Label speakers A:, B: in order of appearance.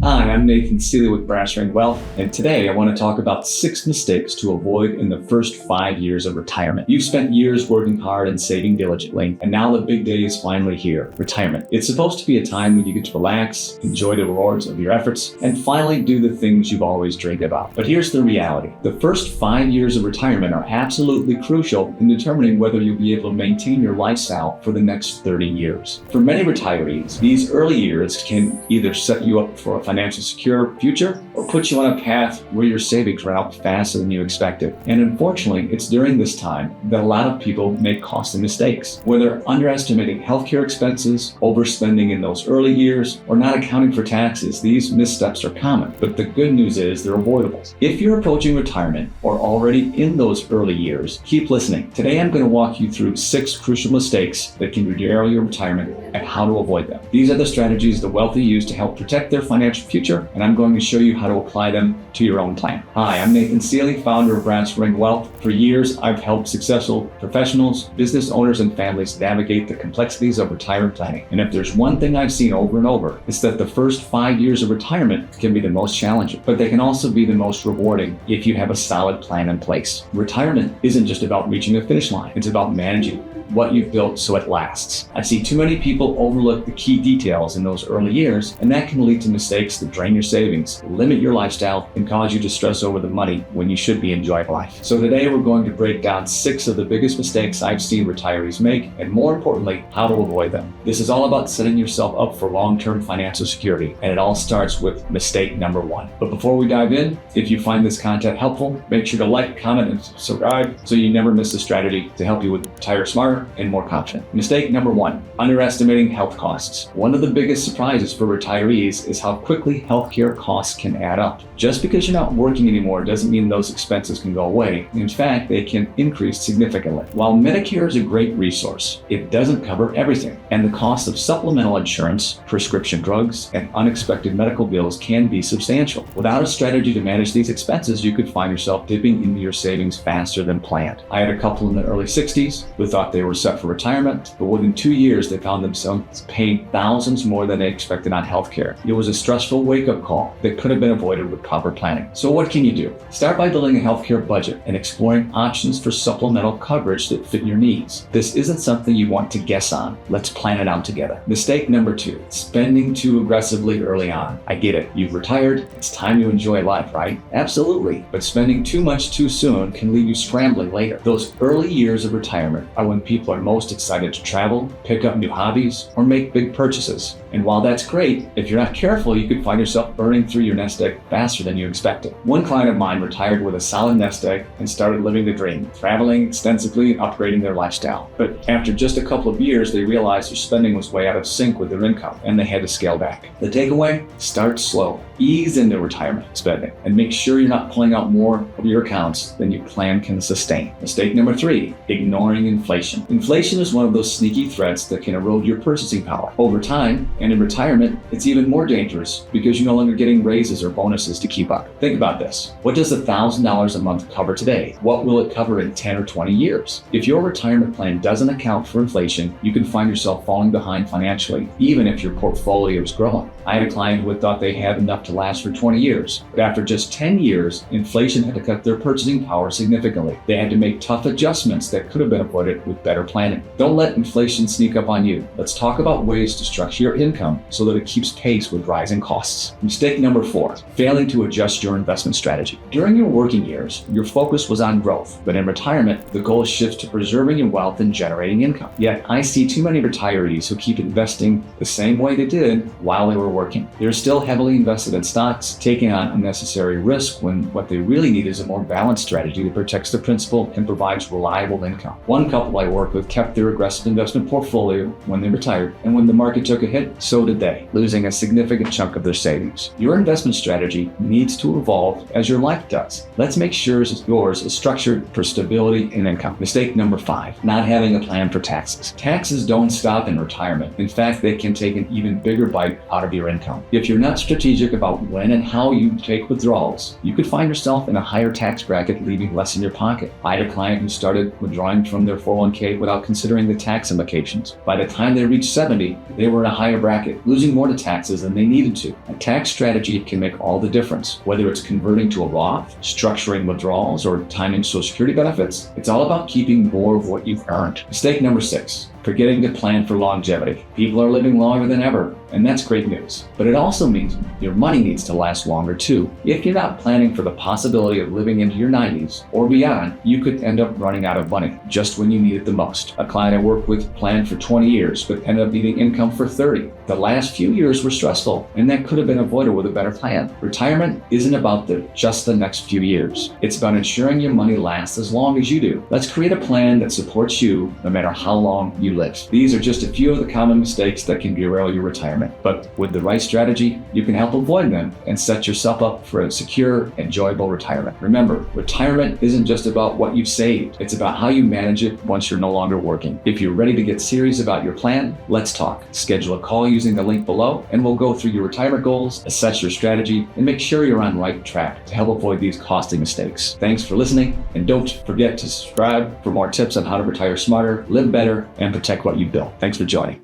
A: Hi, I'm Nathan Seeley with Brass Ring Wealth, and today I want to talk about 6 mistakes to avoid in the first 5 years of retirement. You've spent years working hard and saving diligently, and now the big day is finally here, retirement. It's supposed to be a time when you get to relax, enjoy the rewards of your efforts, and finally do the things you've always dreamed about. But here's the reality. The first 5 years of retirement are absolutely crucial in determining whether you'll be able to maintain your lifestyle for the next 30 years. For many retirees, these early years can either set you up for a financially secure future or put you on a path where your savings run out faster than you expected. And unfortunately, it's during this time that a lot of people make costly mistakes, whether underestimating healthcare expenses, overspending in those early years, or not accounting for taxes. These missteps are common, but the good news is they're avoidable. If you're approaching retirement or already in those early years, keep listening. Today I'm going to walk you through 6 crucial mistakes that can derail your retirement and how to avoid them. These are the strategies the wealthy use to help protect their financial future, and I'm going to show you how to apply them to your own plan. Hi, I'm Nathan Seeley, founder of Brass Ring Wealth. For years, I've helped successful professionals, business owners, and families navigate the complexities of retirement planning. And if there's one thing I've seen over and over, it's that the first 5 years of retirement can be the most challenging, but they can also be the most rewarding if you have a solid plan in place. Retirement isn't just about reaching the finish line. It's about managing what you've built so it lasts. I see too many people overlook the key details in those early years, and that can lead to mistakes that drain your savings, limit your lifestyle, and cause you to stress over the money when you should be enjoying life. So today we're going to break down 6 of the biggest mistakes I've seen retirees make, and more importantly, how to avoid them. This is all about setting yourself up for long-term financial security, and it all starts with mistake number 1. But before we dive in, if you find this content helpful, make sure to like, comment, and subscribe so you never miss a strategy to help you retire smarter and more confident. Mistake number 1, underestimating health costs. One of the biggest surprises for retirees is how quickly healthcare costs can add up. Just because you're not working anymore doesn't mean those expenses can go away. In fact, they can increase significantly. While Medicare is a great resource, it doesn't cover everything, and the cost of supplemental insurance, prescription drugs, and unexpected medical bills can be substantial. Without a strategy to manage these expenses, you could find yourself dipping into your savings faster than planned. I had a couple in the early 60s who thought they were set for retirement, but within 2 years they found themselves paying thousands more than they expected on healthcare. It was a stressful wake-up call that could have been avoided with proper planning. So what can you do? Start by building a healthcare budget and exploring options for supplemental coverage that fit your needs. This isn't something you want to guess on. Let's plan it out together. Mistake number 2, spending too aggressively early on. I get it. You've retired. It's time to enjoy life, right? Absolutely. But spending too much too soon can leave you scrambling later. Those early years of retirement are when people are most excited to travel, pick up new hobbies, or make big purchases. And while that's great, if you're not careful, you could find yourself burning through your nest egg faster than you expected. One client of mine retired with a solid nest egg and started living the dream, traveling extensively and upgrading their lifestyle. But after just a couple of years, they realized their spending was way out of sync with their income, and they had to scale back. The takeaway? Start slow. Ease into retirement spending, and make sure you're not pulling out more of your accounts than your plan can sustain. Mistake number 3, ignoring inflation. Inflation is one of those sneaky threats that can erode your purchasing power. Over time, and in retirement, it's even more dangerous because you're no longer getting raises or bonuses to keep up. Think about this. What does $1,000 a month cover today? What will it cover in 10 or 20 years? If your retirement plan doesn't account for inflation, you can find yourself falling behind financially, even if your portfolio is growing. I had a client who had thought they had enough to last for 20 years, but after just 10 years, inflation had to cut their purchasing power significantly. They had to make tough adjustments that could have been avoided with better planning. Don't let inflation sneak up on you. Let's talk about ways to structure your income so that it keeps pace with rising costs. Mistake number 4, failing to adjust your investment strategy. During your working years, your focus was on growth, but in retirement, the goal shifts to preserving your wealth and generating income. Yet, I see too many retirees who keep investing the same way they did while they were working. They're still heavily invested in stocks, taking on unnecessary risk when what they really need is a more balanced strategy that protects the principal and provides reliable income. One couple I worked with kept their aggressive investment portfolio when they retired, and when the market took a hit, so did they, losing a significant chunk of their savings. Your investment strategy needs to evolve as your life does. Let's make sure yours is structured for stability and income. Mistake number 5, not having a plan for taxes. Taxes don't stop in retirement. In fact, they can take an even bigger bite out of your your income. If you're not strategic about when and how you take withdrawals, you could find yourself in a higher tax bracket, leaving less in your pocket. I had a client who started withdrawing from their 401k without considering the tax implications. By the time they reached 70, they were in a higher bracket, losing more to taxes than they needed to. A tax strategy can make all the difference. Whether it's converting to a Roth, structuring withdrawals, or timing Social Security benefits, it's all about keeping more of what you've earned. Mistake number 6. Forgetting to plan for longevity. People are living longer than ever, and that's great news. But it also means your money needs to last longer too. If you're not planning for the possibility of living into your 90s or beyond, you could end up running out of money just when you need it the most. A client I worked with planned for 20 years, but ended up needing income for 30. The last few years were stressful, and that could have been avoided with a better plan. Retirement isn't about just the next few years. It's about ensuring your money lasts as long as you do. Let's create a plan that supports you no matter how long you live. These are just a few of the common mistakes that can derail your retirement. But with the right strategy, you can help avoid them and set yourself up for a secure, enjoyable retirement. Remember, retirement isn't just about what you've saved. It's about how you manage it once you're no longer working. If you're ready to get serious about your plan, let's talk. Schedule a call using the link below, and we'll go through your retirement goals, assess your strategy, and make sure you're on the right track to help avoid these costly mistakes. Thanks for listening, and don't forget to subscribe for more tips on how to retire smarter, live better, and protect what you built. Thanks for joining.